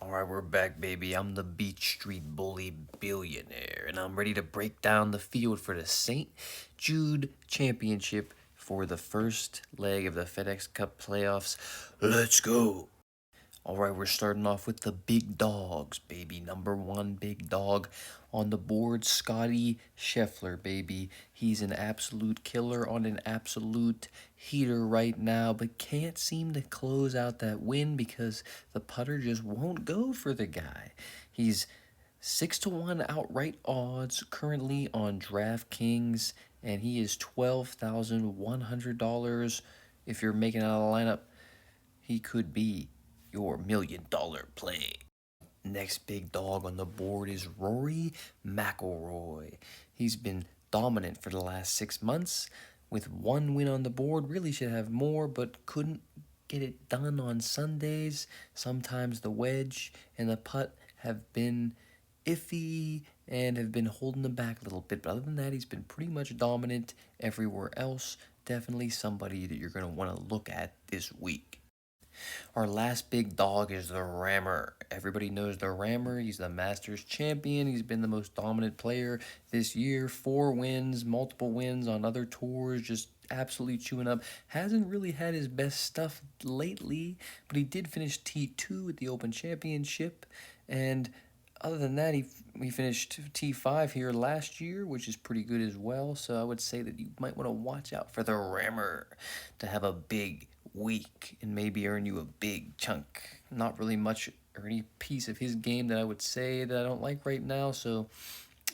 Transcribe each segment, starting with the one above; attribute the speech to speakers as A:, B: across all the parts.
A: Alright, we're back, baby. I'm the Beat Street Bully Billionaire, and I'm ready to break down the field for the St. Jude Championship for the first leg of the Fedex Cup playoffs. Let's go! Alright, we're starting off with the big dogs, baby. Number one big dog on the board, Scotty Scheffler, baby. He's an absolute killer on an absolute heater right now, but can't seem to close out that win because the putter just won't go for the guy. He's 6-1 outright odds currently on DraftKings, and he is $12,100. If you're making out a lineup, he could be your $1,000,000 play. Next big dog on the board is Rory McIlroy. He's been dominant for the last 6 months with one win on the board. Really should have more, but couldn't get it done on Sundays. Sometimes the wedge and the putt have been iffy and have been holding him back a little bit. But other than that, he's been pretty much dominant everywhere else. Definitely somebody that you're going to want to look at this week. Our last big dog is the Rammer. Everybody knows the Rammer. He's the Masters champion. He's been the most dominant player this year. 4 wins, multiple wins on other tours, just absolutely chewing up. Hasn't really had his best stuff lately, but he did finish T2 at the Open Championship. And other than that, he finished T5 here last year, which is pretty good as well. So I would say that you might want to watch out for the Rammer to have a big week and maybe earn you a big chunk. Not really much or any piece of his game that I would say that I don't like right now. So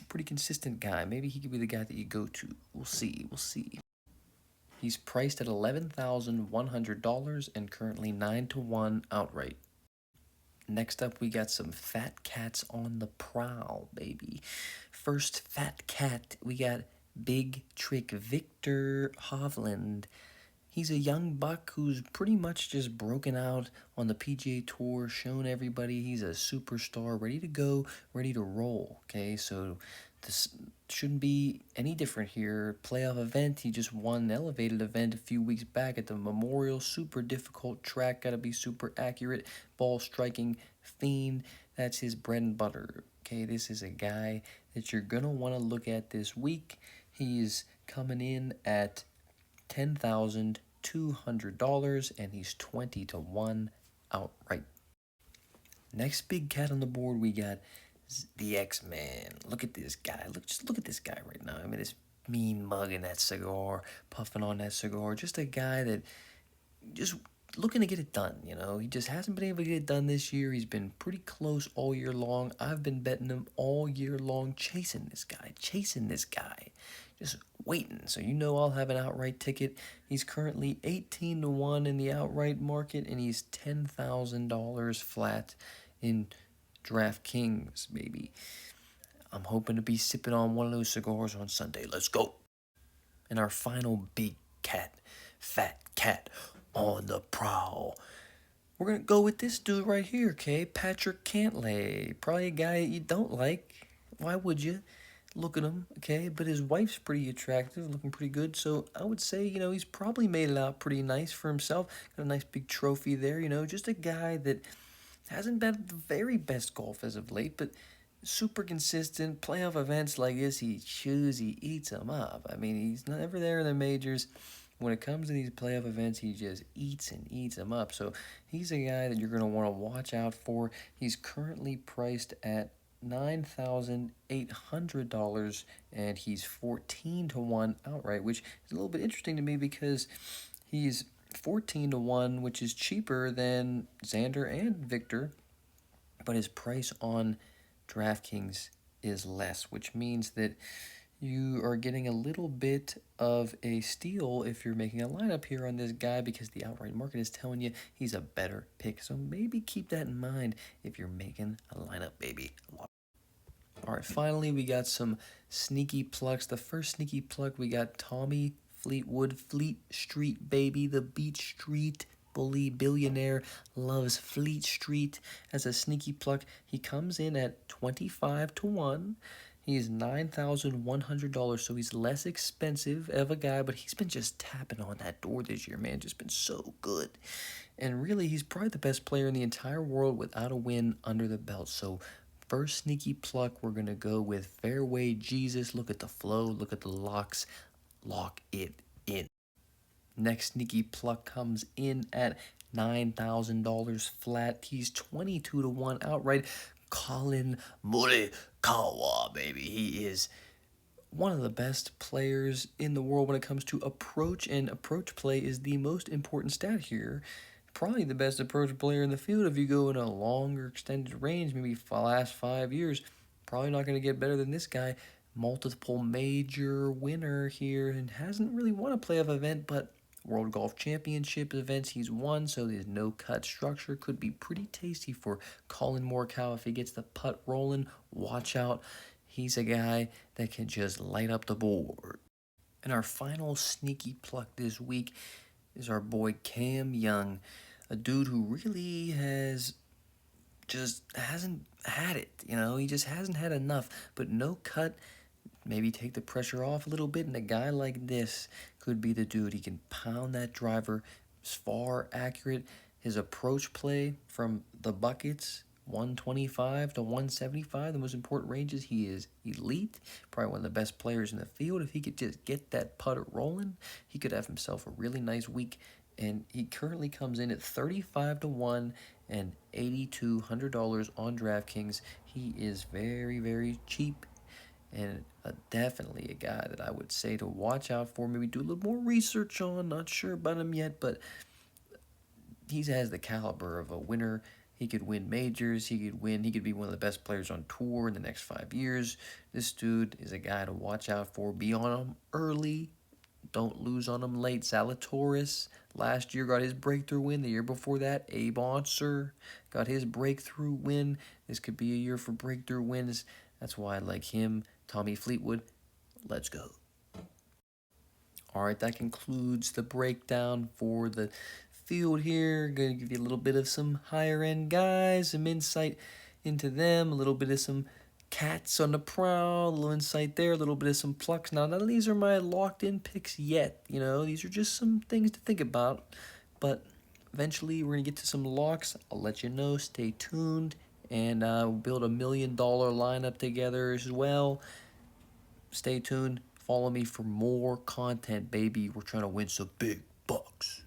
A: pretty consistent guy. Maybe he could be the guy that you go to. We'll see. We'll see. He's priced at $11,100 and currently 9-1 outright. Next up, we got some fat cats on the prowl, baby. First fat cat, we got Big Trick Victor Hovland. He's a young buck who's pretty much just broken out on the PGA Tour, shown everybody he's a superstar, ready to go, ready to roll, okay? So this shouldn't be any different here. Playoff event, he just won an elevated event a few weeks back at the Memorial. Super difficult track, got to be super accurate, ball striking fiend. That's his bread and butter, okay? This is a guy that you're going to want to look at this week. He's coming in at $10,200 and he's 20-1 outright. Next big cat on the board, we got the X-Man. Look at this guy. Just look at this guy right now. I mean, this mean mug in that cigar, puffing on that cigar. Just a guy that just looking to get it done, you know. He just hasn't been able to get it done this year. He's been pretty close all year long. I've been betting him all year long, chasing this guy. Just waiting. So you know I'll have an outright ticket. He's currently 18-1 in the outright market, and he's $10,000 flat in DraftKings, baby. I'm hoping to be sipping on one of those cigars on Sunday. Let's go. And our final big cat, fat cat on the prowl. We're going to go with this dude right here, okay? Patrick Cantlay. Probably a guy you don't like. Why would you? Look at him, okay? But his wife's pretty attractive, looking pretty good. So I would say, you know, he's probably made it out pretty nice for himself. Got a nice big trophy there, you know. Just a guy that hasn't been the very best golf as of late, but super consistent. Playoff events like this, he eats them up. I mean, he's never there in the majors. When it comes to these playoff events, he just eats them up. So he's a guy that you're going to want to watch out for. He's currently priced at $9,800 and he's 14-1 outright, which is a little bit interesting to me because he's 14-1, which is cheaper than Xander and Victor, but his price on DraftKings is less, which means that you are getting a little bit of a steal if you're making a lineup here on this guy because the outright market is telling you he's a better pick. So maybe keep that in mind if you're making a lineup, baby. All right, finally, we got some sneaky plucks. The first sneaky pluck, we got Tommy Fleetwood, Fleet Street, baby, the Beat Street Bully Billionaire loves Fleet Street as a sneaky pluck. He comes in at 25-1. He's $9,100, so he's less expensive of a guy, but he's been just tapping on that door this year, man. Just been so good. And really, he's probably the best player in the entire world without a win under the belt. So, first sneaky pluck, we're going to go with Fairway Jesus. Look at the flow, look at the locks. Lock it in. Next sneaky pluck comes in at $9,000 flat. He's 22 to 1 outright. Colin Morikawa, baby. He is one of the best players in the world when it comes to approach, and approach play is the most important stat here. Probably the best approach player in the field if you go in a longer extended range, maybe last 5 years. Probably not going to get better than this guy. Multiple major winner here and hasn't really won a playoff event, but World Golf Championship events he's won, so the no-cut structure could be pretty tasty for Colin Morikawa if he gets the putt rolling. Watch out. He's a guy that can just light up the board. And our final sneaky pluck this week is our boy Cam Young, a dude who really just hasn't had it. He just hasn't had enough. But no cut, maybe take the pressure off a little bit, and a guy like this could be the dude. He can pound that driver, as far accurate. His approach play from the buckets, 125 to 175, the most important ranges. He is elite, probably one of the best players in the field. If he could just get that putter rolling, he could have himself a really nice week. And he currently comes in at 35 to 1 and $8,200 on DraftKings. He is very, very cheap, and definitely a guy that I would say to watch out for. Maybe do a little more research on. Not sure about him yet, but he has the caliber of a winner. He could win majors. He could be one of the best players on tour in the next 5 years. This dude is a guy to watch out for. Be on him early. Don't lose on him late. Zalatoris last year got his breakthrough win. The year before that, Abe Onser got his breakthrough win. This could be a year for breakthrough wins. That's why I like him. Tommy Fleetwood, let's go. All right, that concludes the breakdown for the field here. Going to give you a little bit of some higher end guys, some insight into them, a little bit of some cats on the prowl, a little insight there, a little bit of some plucks. Now, none of these are my locked in picks yet. These are just some things to think about. But eventually, we're going to get to some locks. I'll let you know. Stay tuned. And we'll build $1 million lineup together as well. Stay tuned. Follow me for more content, baby. We're trying to win some big bucks.